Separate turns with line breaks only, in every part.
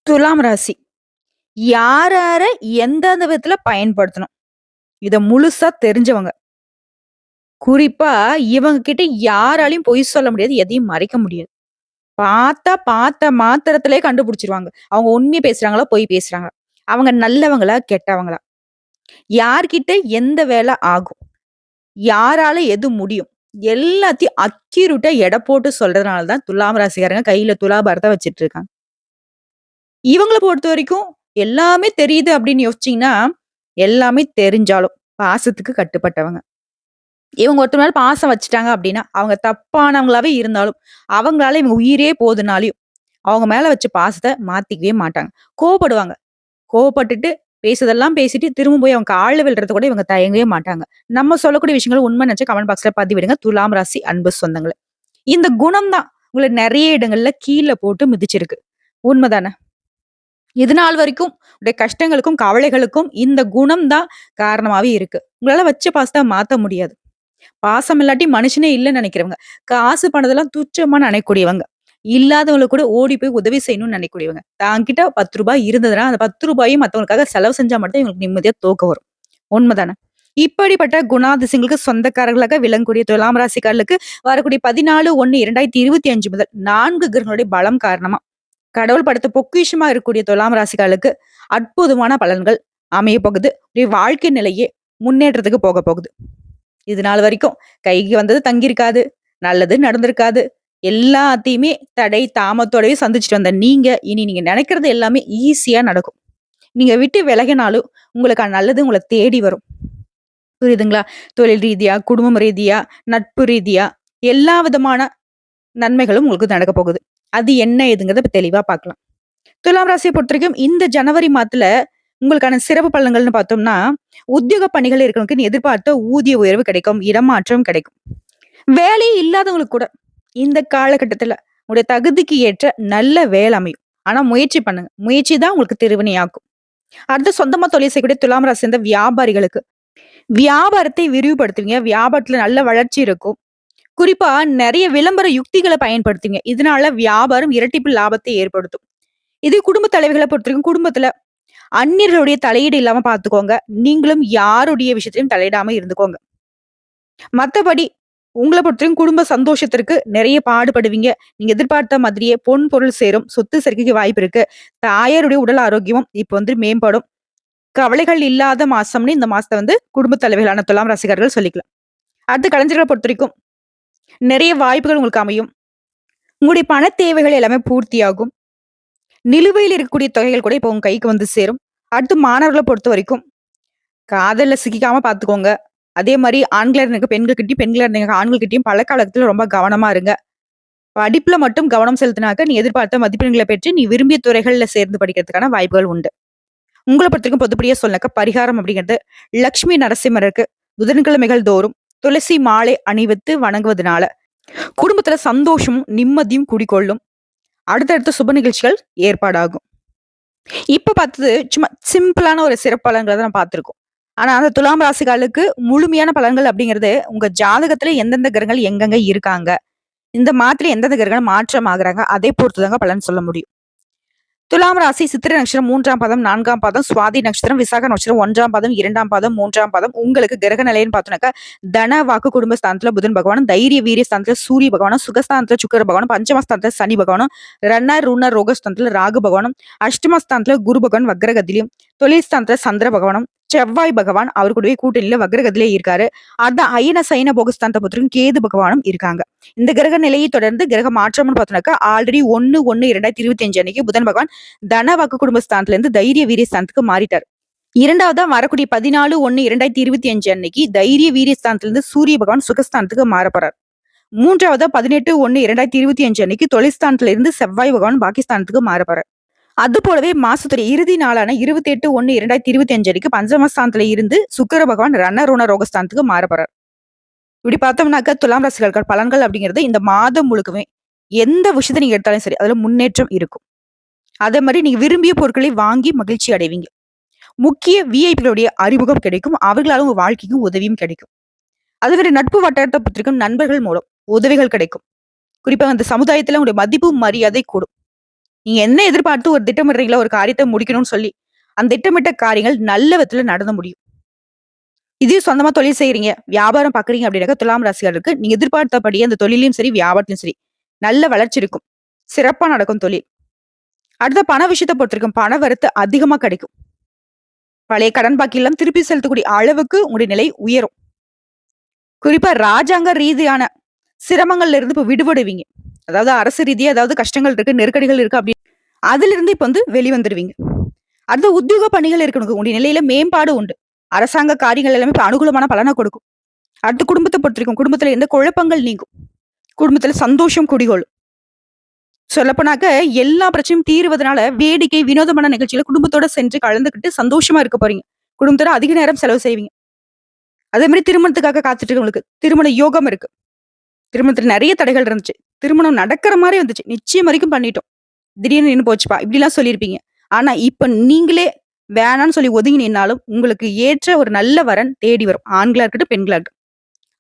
துலாம் ராசி. யார எந்தெந்த விதத்துல பயன்படுத்தணும்? இத முழுசா தெரிஞ்சவங்க. குறிப்பா இவங்க கிட்ட யாராலயும் பொய் சொல்ல முடியாது. எதையும் மறைக்க முடியாது. பார்த்த மாத்திரத்திலே கண்டுபிடிச்சுருவாங்க. அவங்க உண்மைய பேசுறாங்களா? பொய் பேசுறாங்களா? அவங்க நல்லவங்களா? கெட்டவங்களா? யார்கிட்ட எந்த வேலை ஆகும்? யாரால எது முடியும்? எல்லாத்தையும் அக்யூரேட்டா எடை போட்டு சொல்றதுனால தான் துலாம் ராசிக்காரங்க கையில துலாபாரத்த வச்சுட்டு இருக்காங்க. இவங்கள பொறுத்தவரைக்கும் எல்லாமே தெரியுது அப்படின்னு யோசிச்சீங்கன்னா, எல்லாமே தெரிஞ்சாலும் பாசத்துக்கு கட்டுப்பட்டவங்க. இவங்க ஒருத்தர் மேல பாசம் வச்சுட்டாங்க அப்படின்னா, அவங்க தப்பானவங்களாவே இருந்தாலும், அவங்களால இவங்க உயிரே போதுனாலயும், அவங்க மேல வச்ச பாசத்த மாத்திக்கவே மாட்டாங்க. கோவப்படுவாங்க. கோவப்பட்டுட்டு பேசுறதெல்லாம் பேசிட்டு திரும்ப போய் அவங்க கால்ல விழுறது கூட இவங்க தயங்கவே மாட்டாங்க. நம்ம சொல்லக்கூடிய விஷயங்கள் உண்மை நினைச்சு கமெண்ட் பாக்ஸ்ல பதிவிடுங்க. துலாம் ராசி அன்பு சொந்தங்களே. இந்த குணம் தான் உங்கள நெறைய இடங்கள்ல கீழ போட்டு மிதிச்சிருக்கு. உண்மதானே? இதுநாள் வரைக்கும் உடைய கஷ்டங்களுக்கும், கவலைகளுக்கும் இந்த குணம் தான் காரணமாவே இருக்கு. உங்களால வச்ச பாசத்த மாத்த முடியாது. பாசம் இல்லாட்டி மனுஷனே இல்லன்னு நெனைக்கிறவங்க. காசு பணத்தெல்லாம் துச்சமா நினைக்கக்கூடியவங்க. இல்லாதவங்களுக்கு கூட ஓடி போய் உதவி செய்யணும்னு நினைக்கக்கூடியவங்க. தான்கிட்ட ரூ. 10 இருந்ததுன்னா, அந்த ரூ. 10யும் மத்தவங்களுக்காக செலவு செஞ்சா மட்டும் இவங்களுக்கு நிம்மதியா தூக்கம் வரும். உண்மதானே? இப்படிப்பட்ட குணாதிசயங்களுக்கு சொந்தக்காரர்களாக விளங்கக்கூடிய துலாம் ராசிக்காரர்களுக்கு வரக்கூடிய 14/1/2025 முதல் 4 கிரகங்களுடைய பலம் காரணமா கடவுள் படைத்த பொக்கிஷமா இருக்கக்கூடிய துலாம் ராசிக்காரர்களுக்கு அற்புதமான பலன்கள் அமைய போகுது. உடைய வாழ்க்கை நிலையே முன்னேற்றத்துக்கு போக போகுது. இது நாள் வரைக்கும் கைக்கு வந்தது தங்கியிருக்காது. நல்லது நடந்திருக்காது. எல்லாத்தையுமே தடை, தாமத்தோடவே சந்திச்சுட்டு வந்த நீங்க, இனி நீங்க நினைக்கிறது எல்லாமே ஈஸியா நடக்கும். நீங்க விட்டு விலகினாலும் உங்களுக்கான நல்லது உங்கள தேடி வரும். புரியுதுங்களா? தொழில் ரீதியா, குடும்பம் ரீதியா, நட்பு ரீதியா எல்லா விதமான நன்மைகளும் உங்களுக்கு நடக்க போகுது. அது என்ன ஏதுங்கிறத இப்ப தெளிவா பார்க்கலாம். துலாம் ராசிய பொறுத்தவரைக்கும் இந்த ஜனவரி மாதத்துல உங்களுக்கான சிறப்பு பலன்கள்னு பார்த்தோம்னா, உத்தியோக பணிகள் இருக்கிறவங்களுக்கு எதிர்பார்த்த ஊதிய உயர்வு கிடைக்கும். இடமாற்றம் கிடைக்கும். வேலையே இல்லாதவங்களுக்கு கூட இந்த காலகட்டத்துல உங்களுடைய தகுதிக்கு ஏற்ற நல்ல வேலை அமையும். ஆனா முயற்சி பண்ணுங்க. முயற்சி தான் உங்களுக்கு திருவினையாக்கும். அடுத்து சொந்தமா தொழில் செய்யக்கூடிய துலாம் ராசி சேர்ந்த வியாபாரிகளுக்கு வியாபாரத்தை விரிவுபடுத்துவீங்க. வியாபாரத்துல நல்ல வளர்ச்சி இருக்கும். குறிப்பா நெறைய விளம்பர யுக்திகள பயன்படுத்துவீங்க. இதனால வியாபாரம் இரட்டிப்பு லாபத்தை ஏற்படுத்தும். இதே குடும்ப தலைவிகள பொறுத்தவரைக்கும் குடும்பத்துல அந்நியர்களுடைய தலையீடு இல்லாம பார்த்துக்கோங்க. நீங்களும் யாருடைய விஷயத்திலயும் தலையிடாம இருந்துக்கோங்க. மத்தபடி உங்கள பொறுத்தவரைக்கும் குடும்ப சந்தோஷத்திற்கு நெறைய பாடுபடுவீங்க. நீங்க எதிர்பார்த்த மாதிரியே பொன், பொருள் சேரும். சொத்து சேர்க்கைக்கு வாய்ப்பு இருக்கு. தாயாருடைய உடல் ஆரோக்கியமும் இப்ப மேம்படும். கவலைகள் இல்லாத மாசம்னு இந்த மாசத்த குடும்ப தலைவிகளான துலாம் ராசிக்காரர்கள் சொல்லிக்கலாம். அடுத்து கலைஞர்கள பொறுத்தவரைக்கும் நெறைய வாய்ப்புகள் உங்களுக்கு அமையும். உங்களுடைய பண தேவைகள் எல்லாமே பூர்த்தியாகும். நிலுவையில் இருக்கக்கூடிய தொகைகள் கூட இப்போ உங்க கைக்கு சேரும். அடுத்து மாணவர்கள பொறுத்தவரைக்கும் காதல்ல சிக்கிக்காம பார்த்துக்கோங்க. அதே மாரி ஆண்களா இருந்தீங்க பெண்கள்கிட்டயும், பெண்களா இருந்தீங்க ஆண்கள்கிட்டயும் பழக்கவழக்கத்துல ரொம்ப கவனமா இருங்க. படிப்புல மட்டும் கவனம் செலுத்தினாக்க நீ எதிர்பார்த்த மதிப்பெண்களை பெற்று நீ விரும்பிய துறைகள்ல சேர்ந்து படிக்கிறதுக்கான வாய்ப்புகள் உண்டு. உங்கள பொறுத்தவரைக்கும் பொதுப்படியா சொல்லனாக்க பரிகாரம் அப்படிங்கிறது லட்சுமி நரசிம்மருக்கு புதன்கிழமைகள் தோறும் துளசி மாலை அணிவித்து வணங்குவதனால குடும்பத்துல சந்தோஷமும் நிம்மதியும் குடிக்கொள்ளும். அடுத்தடுத்த சுப நிகழ்ச்சிகள் ஏற்பாடாகும். இப்ப பார்த்தது சும்மா சிம்பிளான ஒரு சிறப்பு பலன்கள தான் பார்த்திருக்கோம். ஆனா அந்த துலாம் ராசிக்காரர்களுக்கு முழுமையான பலன்கள் அப்படிங்கிறது உங்க ஜாதகத்துல எந்தெந்த கிரகங்கள் எங்கெங்க இருக்காங்க, இந்த மாதிரி எந்தெந்த கிரகங்கள் மாற்றம் ஆகுறாங்க, அதை பொறுத்து தாங்க பலன் சொல்ல முடியும். துலாம் ராசி சித்திரை நட்சத்திரம் 3ஆம் பாதம், 4ஆம் பாதம், சுவாதி நட்சத்திரம், விசாக நட்சத்திரம் 1ஆம் பாதம், 2ஆம் பாதம், 3ஆம் பாதம் உங்களுக்கு கிரக நிலைன்னு பார்த்தோம்னாக்கா, தன, வாக்கு, குடும்ப ஸ்தானத்துல புதன் பகவானும், தைரிய, வீரிய ஸ்தானத்துல சூரிய பகவானும், சுகஸ்தானத்துல சுக்கிர பகவானும், பஞ்சமஸ்தானத்துல சனி பகவானும், ருண, ரோகஸ்தானத்துல ராகு பகவானும், அஷ்டமஸ்தானத்துல குரு பகவான் வக்ரகதிலையும், தொழில் ஸ்தானத்துல சந்திர பகவானும், செவ்வாய் பகவான் அவர் கூடவே கூட்டணியில வக்ரகதிலே இருக்காரு. அதான் அயன சயன போகஸ்தானத்தை பொறுத்தவரைக்கும் கேது பகவானும் இருக்காங்க. இந்த கிரக நிலையை தொடர்ந்து கிரக மாற்றம்னு பார்த்தோம்னாக்கா ஆல்ரெடி 1/1/2025 அன்னைக்கு புதன் பகவான் தன வாக்கு குடும்ப ஸ்தானத்துல இருந்து தைரிய வீரிய ஸ்தானத்துக்கு மாறிட்டார். இரண்டாவதா வரக்கூடிய 14/1/2025 அன்னைக்கு தைரிய வீரிய ஸ்தானத்துல இருந்து சூரிய பகவான் சுகஸ்தானத்துக்கு மாற போறார். மூன்றாவதா 18/1/2025 அன்னைக்கு தொழில்ஸ்தானத்துல இருந்து செவ்வாய் பகவான் பாகிஸ்தானத்துக்கு மாற போறார். அது போலவே மாசத்துடைய இறுதி நாளான 28/1/2025 அன்னைக்கு பஞ்சமஸ்தானத்துல இருந்து சுக்கிர பகவான் ருண ரோகஸ்தானத்துக்கு மாற போறார். இப்படி பார்த்தோம்னாக்க துலாம் ராசிக்காரர்கள் பலன்கள் அப்படிங்கிறது இந்த மாதம் முழுக்கவே எந்த விஷயத்தை நீங்க எடுத்தாலும் சரி அதுல முன்னேற்றம் இருக்கும். அதே மாதிரி நீங்க விரும்பிய பொருட்களை வாங்கி மகிழ்ச்சி அடைவீங்க. முக்கிய விஐபிகளுடைய அறிமுகம் கிடைக்கும். அவர்களால உங்க வாழ்க்கைக்கு உதவியும் கிடைக்கும். அதே மாதிரி நட்பு வட்டாரத்தை பற்றிக்கும் நண்பர்கள் மூலம் உதவிகள் கிடைக்கும். குறிப்பா அந்த சமுதாயத்துல உங்களுடைய மதிப்பு மரியாதை கூடும். நீங்க என்ன எதிர்பார்த்து ஒரு திட்டமிடுறீங்களோ ஒரு காரியத்த முடிக்கணும்னு சொல்லி, அந்த திட்டமிட்ட காரியங்கள் நல்ல விதத்துல நடந்து முடியும். இதே சொந்தமா தொழில் செய்றீங்க, வியாபாரம் பார்க்குறீங்க அப்படின்னாக்கா துலாம் ராசியாருக்கு நீங்க எதிர்பார்த்தபடியே அந்த தொழில்லயும் சரி, வியாபாரத்திலும் சரி, நல்ல வளர்ச்சி இருக்கும். சிறப்பா நடக்கும் தொழில். அடுத்த பண விஷயத்த பொறுத்தவரைக்கும் பண வரத்து அதிகமா கிடைக்கும். பழைய கடன் பாக்கி எல்லாம் திருப்பி செலுத்தக்கூடிய அளவுக்கு உங்களுடைய நிலை உயரும். குறிப்பா ராஜாங்க ரீதியான சிரமங்கள்ல இருந்து இப்ப விடுபடுவீங்க. அதாவது அரசு ரீதியா ஏதாவது கஷ்டங்கள் இருக்கு, நெருக்கடிகள் இருக்கு அப்படி அதிலிருந்து இப்ப வந்து வெளிவந்துருவீங்க. அடுத்து உத்தியோக பணிகள் இருக்கணும். உங்களுடைய நிலையில மேம்பாடு உண்டு. அரசாங்க காரியங்கள் எல்லாமே இப்ப அனுகூலமான பலனா கொடுக்கும். அடுத்து குடும்பத்த பொறுத்தவரைக்கும் குடும்பத்துல இருந்த குழப்பங்கள் நீங்கும். குடும்பத்துல சந்தோஷம் குடிகொள்ளும். சொல்லப்போனாக்க எல்லா பிரச்சனையும் தீருவதனால வேடிக்கை, வினோதமான நிகழ்ச்சியில குடும்பத்தோட சென்று கலந்துக்கிட்டு சந்தோஷமா இருக்க போறீங்க. குடும்பத்தோட அதிக நேரம் செலவு செய்வீங்க. அதே மாரி திருமணத்துக்காக காத்துட்டு இருக்கவங்களுக்கு திருமண யோகம் இருக்கு. திருமணத்துல நெறைய தடைகள் இருந்துச்சு. திருமணம் நடக்கிற மாரி வந்துச்சு. நிச்சயம் வரைக்கும் பண்ணிட்டோம். திடீர்னு நின்னு போச்சுப்பா. இப்படிலாம் சொல்லியிருப்பீங்க. ஆனா, இப்ப நீங்களே வேணான்னு சொல்லி ஒதுங்கி நின்னாலும், உங்களுக்கு ஏற்ற ஒரு நல்ல வரன் தேடி வரும். ஆண்களா இருக்கட்டும், பெண்களா இருக்கட்டும்.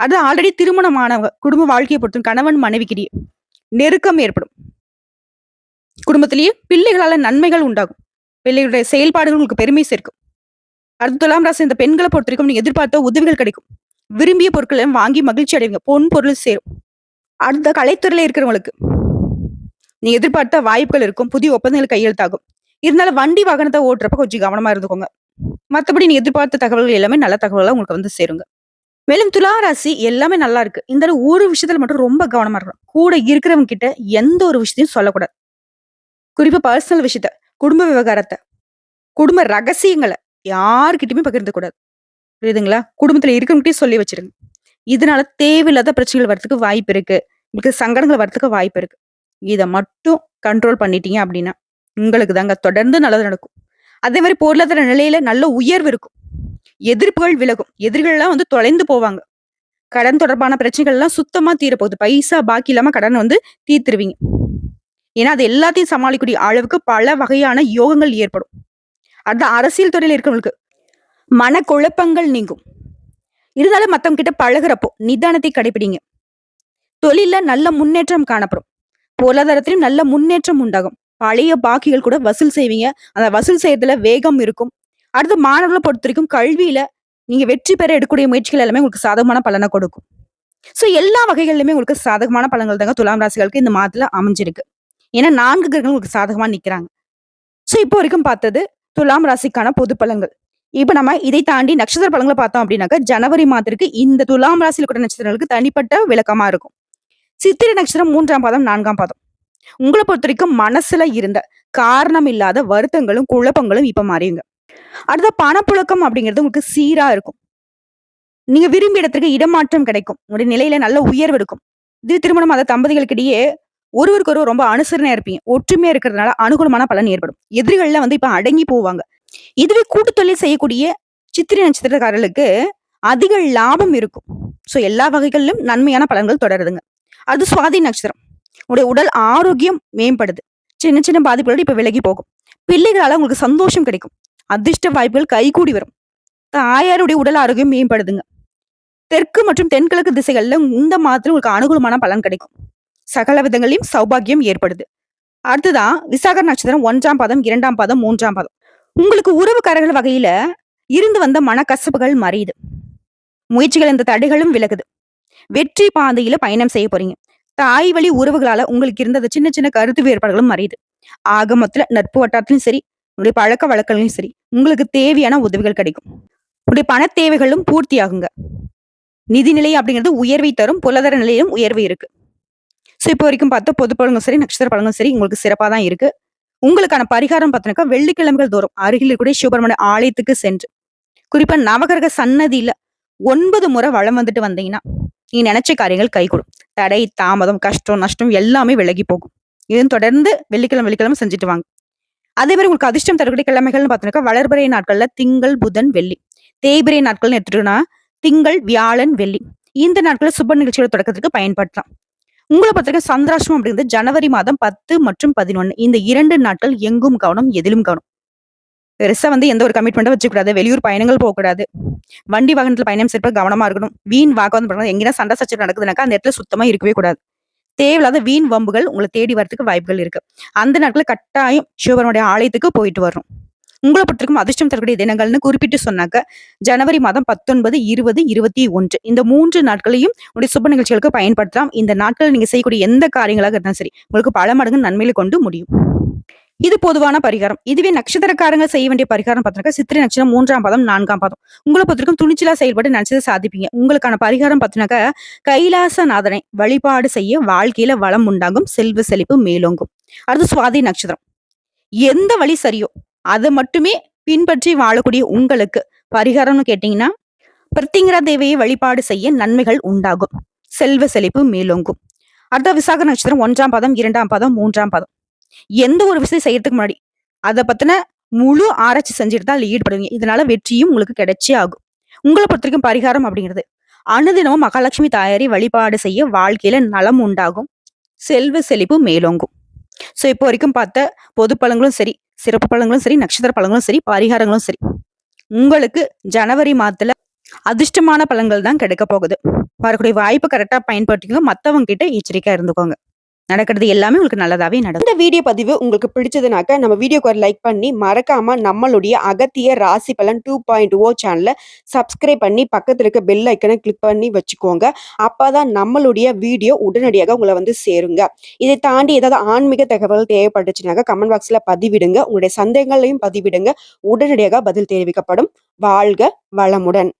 அது ஆல்ரெடி திருமணமானவங்க. குடும்ப வாழ்க்கைய பொறுத்தும் கணவன் மனைவிக்கிடையே நெருக்கம் ஏற்படும். குடும்பத்திலேயே பிள்ளைகளால நன்மைகள் உண்டாகும். பிள்ளைகளுடைய செயல்பாடுகள் உங்களுக்கு பெருமை சேர்க்கும். அடுத்து துலாம் ராசி இந்த பெண்கள பொறுத்தவரைக்கும் நீங்க எதிர்பார்த்த உதவிகள் கிடைக்கும். விரும்பிய பொருட்கள வாங்கி மகிழ்ச்சி அடைவீங்க. பொன் பொருள் சேரும். அடுத்த கலைத்துறையில இருக்கிறவங்களுக்கு நீங்க எதிர்பார்த்த வாய்ப்புகள் இருக்கும். புதிய ஒப்பந்தங்கள் கையெழுத்தாகும். இருந்தாலும் வண்டி வாகனத்த ஓட்டுறப்ப கொஞ்சம் கவனமா இருந்துக்கோங்க. மத்தபடி நீங்க எதிர்பார்த்த தகவல்கள் எல்லாமே நல்ல தகவலா உங்களுக்கு வந்து சேருங்க. மேலும் துலா ராசி எல்லாமே நல்லா இருக்கு. இந்த தடவ ஒரு விஷயத்துல மட்டும் ரொம்ப கவனமா இருக்கணும். கூட இருக்கிறவங்க கிட்ட எந்த ஒரு விஷயத்தையும் சொல்லக்கூடாது. குறிப்பா பர்சனல் விஷயத்த, குடும்ப விவகாரத்த, குடும்ப ரகசியங்கள யார்கிட்டயுமே பகிர்ந்துக்க கூடாது. புரியுதுங்களா? குடும்பத்துல இருக்கவங்ககிட்டயும் சொல்லி வச்சிருங்க. இதனால தேவையில்லாத பிரச்சனைகள் வரதுக்கு வாய்ப்பு இருக்கு. உங்களுக்கு சங்கடங்கள் வரதுக்கு வாய்ப்பு இருக்கு. இத மட்டும் கண்ட்ரோல் பண்ணிட்டீங்க அப்படின்னா, உங்களுக்கு தாங்க தொடர்ந்து நல்லது நடக்கும். அதே மாரி பொருளாதார நிலையில நல்ல உயர்வு இருக்கும். எதிர்ப்புகள் விலகும். எதிரிகள்லாம் வந்து தொலைந்து போவாங்க. கடன் தொடர்பான பிரச்சனைகள்லாம் சுத்தமா தீரப்போகுது. பைசா பாக்கி இல்லாம கடன வந்து தீர்த்துருவீங்க. ஏன்னா, அது எல்லாத்தையும் சமாளிக்கக்கூடிய அளவுக்கு பல வகையான யோகங்கள் ஏற்படும். அடுத்து அரசியல் துறையில இருக்கிறவங்களுக்கு மனக்குழப்பங்கள் நீங்கும். இருந்தாலும் மத்தவங்க கிட்ட பழகுறப்போ நிதானத்தை கடைபிடிங்க. தொழில்ல நல்ல முன்னேற்றம் காணப்படும். பொருளாதாரத்திலும் நல்ல முன்னேற்றம் உண்டாகும். பழைய பாக்கிகள் கூட வசூல் செய்வீங்க. அந்த வசூல் செய்யறதுல வேகம் இருக்கும். அடுத்து மாணவர்கள பொறுத்தவரைக்கும் கல்வியில நீங்க வெற்றி பெற எடுக்கக்கூடிய முயற்சிகள் எல்லாமே உங்களுக்கு சாதகமான பலன கொடுக்கும். சோ எல்லா வகைகள்லயுமே உங்களுக்கு சாதகமான பலன்கள் தாங்க துலாம் ராசிகளுக்கு இந்த மாதத்துல அமைஞ்சிருக்கு. ஏன்னா 4 கிரகங்கள் உங்களுக்கு சாதகமா நிக்கிறாங்க. சோ இப்போ வரைக்கும் பார்த்தது துலாம் ராசிக்கான பொது பலன்கள். இப்ப நம்ம இதை தாண்டி நட்சத்திர பலன்கள பார்த்தோம் அப்படின்னாக்க, ஜனவரி மாதத்திற்கு இந்த துலாம் ராசியில் கூட நட்சத்திரங்களுக்கு தனிப்பட்ட விளக்கமா இருக்கும். சித்திரை நட்சத்திரம் 3ஆம் பாதம், 4ஆம் பாதம். உங்கள பொறுத்தவரைக்கும் மனசுல இருந்த காரணம் இல்லாத வருத்தங்களும், குழப்பங்களும் இப்ப மாறியுங்க. அடுத்த பணப்புழக்கம் அப்படிங்கிறது உங்களுக்கு சீரா இருக்கும். நீங்க விரும்பிய இடத்திற்கு இடமாற்றம் கிடைக்கும். உங்களுடைய நிலையில நல்ல உயர்வு இருக்கும். இது திருமணமாத தம்பதிகளுக்கிடையே ஒருவருக்கு ஒருவர் ரொம்ப அனுசரணையா இருப்பீங்க. ஒற்றுமையா இருக்கிறதுனால அனுகூலமான பலன் ஏற்படும். எதிரிகள்லாம் வந்து இப்ப அடங்கி போவாங்க. இதுவே கூட்டு தொழில் செய்யக்கூடிய சித்திரை நட்சத்திரக்காரர்களுக்கு அதிக லாபம் இருக்கும். சோ எல்லா வகைகளிலும் நன்மையான பலன்கள் தொடருதுங்க. அது சுவாதி நட்சத்திரம். உங்களுடைய உடல் ஆரோக்கியம் மேம்படுது. சின்ன சின்ன பாதிப்புகள் இப்ப விலகி போகும். பிள்ளைகளால உங்களுக்கு சந்தோஷம் கிடைக்கும். அதிர்ஷ்ட வாய்ப்புகள் கைகூடி வரும். தாயாருடைய உடல் ஆரோக்கியம் மேம்படுதுங்க. தெற்கு மற்றும் தென்கிழக்கு திசைகள்ல இந்த மாதத்துல உங்களுக்கு அனுகூலமான பலன் கிடைக்கும். சகல விதங்களிலும் சௌபாகியம் ஏற்படுது. அடுத்துதான் விசாக நட்சத்திரம் 1ஆம் பாதம், 2ஆம் பாதம், 3ஆம் பாதம். உங்களுக்கு உறவுக்காரர்கள் வகையில இருந்து வந்த மனக்கசப்புகள் மறையுது. முயற்சிகள் இந்த தடைகளும் விலகுது. வெற்றி பாதையில பயணம் செய்ய போறீங்க. தாய் வழி உறவுகளால உங்களுக்கு இருந்த சின்ன சின்ன கருத்து வேறுபாடுகளும் மறையுது. ஆக மொத்தத்துல நட்பு வட்டாரத்திலும் சரி, உங்களுடைய பழக்க வழக்கங்களையும் சரி, உங்களுக்கு தேவையான உதவிகள் கிடைக்கும். உங்களுடைய பண தேவைகளும் பூர்த்தி ஆகுங்க. நிதிநிலை அப்படிங்கிறது உயர்வை தரும். பொருளாதார நிலையிலும் உயர்வு இருக்கு. சோ இப்போ வரைக்கும் பார்த்தா பொது பலன்களும் சரி, நட்சத்திர பலன்களும் சரி உங்களுக்கு சிறப்பா தான் இருக்கு. உங்களுக்கான பரிகாரம் பார்த்தீங்கன்னாக்கா வெள்ளிக்கிழமைகள் தோறும் அருகில் இருக்கக்கூடிய சிவபெருமான ஆலயத்துக்கு சென்று குறிப்பா நவகிரக சன்னதியில 9 முறை வலம் வந்துட்டு வந்தீங்கன்னா நீங்க நினைச்ச காரியங்கள் கைகூடும். தடை, தாமதம், கஷ்டம், நஷ்டம் எல்லாமே விலகி போகும். இதுவும் தொடர்ந்து வெள்ளிக்கிழமை செஞ்சுட்டு வாங்க. அதே மாதிரி உங்களுக்கு அதிர்ஷ்டம் தரக்கூடிய கிழமைகள்னு பார்த்தீங்கன்னா வளர்பிறை நாட்கள்ல திங்கள், புதன், வெள்ளி. தேய்பிறை நாட்கள்னு எடுத்துட்டோம்னா திங்கள், வியாழன், வெள்ளி. இந்த நாட்கள சுப நிகழ்ச்சியோட தொடக்கத்துக்கு பயன்படுத்தலாம். உங்கள பொறுத்தவரைக்கும் சந்திராஷ்டமம் அப்படிங்கிறது ஜனவரி மாதம் 10 மற்றும் 11. இந்த 2 நாட்கள் எங்கும் கவனம், எதிலும் கவனம். பெருசா வந்து எந்த ஒரு கமிட்மெண்ட்டும் வச்சுக்கூடாது. வெளியூர் பயணங்கள் போகக்கூடாது. வண்டி வாகனத்துல பயணம் செய்யறப்ப கவனமா இருக்கணும். வீண் வாக்குவாதம் பண்ணணும். எங்கேயா சண்டை சச்சரவு நடக்குதுனாக்கா அந்த இடத்துல சுத்தமா இருக்கவே கூடாது. தேவையில்லாத வீண் வம்புகள் உங்கள தேடி வரதுக்கு வாய்ப்புகள் இருக்கு. அந்த நாட்கள்ல கட்டாயம் சிவபெருமானுடைய ஆலயத்துக்கு போயிட்டு வரணும். உங்கள பொறுத்தவரைக்கும் அதிர்ஷ்டம் தரக்கூடிய தினங்கள்னு குறிப்பிட்டு சொன்னாக்க, ஜனவரி மாதம் 19, 20, 21 இந்த 3 நாட்களையும் உங்களுடைய சுப நிகழ்ச்சிகளுக்கு பயன்படுத்தலாம். இந்த நாட்கள் நீங்க செய்யக்கூடிய எந்த காரியங்களாக இருந்தாலும் சரி, உங்களுக்கு பல மடங்கு நன்மைகளை கொண்டு முடியும். இது பொதுவான பரிகாரம். இதுவே நட்சத்திரக்காரங்க செய்ய வேண்டிய பரிகாரம் பார்த்தீங்கன்னா, சித்திரை நட்சத்திரம் 3ஆம் பாதம், 4ஆம் பாதம். உங்கள பொறுத்தவரைக்கும் துணிச்சலா செயல்பட்டு நினைச்சத சாதிப்பீங்க. உங்களுக்கான பரிகாரம் பார்த்தீங்கன்னாக்கா, கைலாசநாதனை வழிபாடு செய்ய வாழ்க்கையில வளம் உண்டாகும், செல்வ செழிப்பு மேலோங்கும். அடுத்து சுவாதி நட்சத்திரம். எந்த வழி சரியோ, அத மட்டுமே பின்பற்றி வாழக்கூடிய உங்களுக்கு பரிகாரம்னு கேட்டீங்கன்னா, பிரத்திங்கரா தேவியை வழிபாடு செய்ய நன்மைகள் உண்டாகும். செல்வ செழிப்பு மேலோங்கும். அடுத்த விசாக நட்சத்திரம் 1ஆம் பாதம், 2ஆம் பாதம், 3ஆம் பாதம். எந்த ஒரு விஷயம் செய்யறதுக்கு முன்னாடி அத பத்தின முழு ஆராய்ச்சி செஞ்சுட்டு தான் அதுல ஈடுபடுவீங்க. இதனால வெற்றியும் உங்களுக்கு கிடைச்சே ஆகும். உங்கள பொறுத்தவரைக்கும் பரிகாரம் அப்படிங்கிறது, அனுதினமும் மகாலட்சுமி தாயாரை வழிபாடு செய்ய வாழ்க்கையில நலம் உண்டாகும். செல்வ செழிப்பு மேலோங்கும். சோ இப்போ வரைக்கும் பார்த்த பொது பலன்களும் சரி, சிறப்பு பலன்களும் சரி, நட்சத்திர பலன்களும் சரி, பரிகாரங்களும் சரி, உங்களுக்கு ஜனவரி மாதத்துல அதிர்ஷ்டமான பலன்கள் தான் கிடைக்க போகுது. வரக்கூடிய வாய்ப்பு கரெக்டா பயன்படுத்திக்கோங்க. மத்தவங்க கிட்ட எச்சரிக்கையா இருந்துக்கோங்க. நடக்கிறது எல்லாமே உங்களுக்கு நல்லதாவே நடக்கும்.
இந்த வீடியோ பதிவு உங்களுக்கு பிடிச்சதுனாக்க நம்ம வீடியோக்கு ஒரு லைக் பண்ணி மறக்காம நம்மளுடைய அகத்திய ராசி பலன் 2.0 சேனலை சப்ஸ்கிரைப் பண்ணி பக்கத்துல இருக்க பெல் ஐக்கனை கிளிக் பண்ணி வச்சுக்கோங்க. அப்பதான் நம்மளுடைய வீடியோ உடனடியாக உங்களை வந்து சேருங்க. இதை தாண்டி ஏதாவது ஆன்மீக தகவல் தேவைப்பட்டுச்சுனாக்க கமெண்ட் பாக்ஸ்ல பதிவிடுங்க. உங்களுடைய சந்தேகங்களையும் பதிவிடுங்க. உடனடியாக பதில் தெரிவிக்கப்படும். வாழ்க வளமுடன்.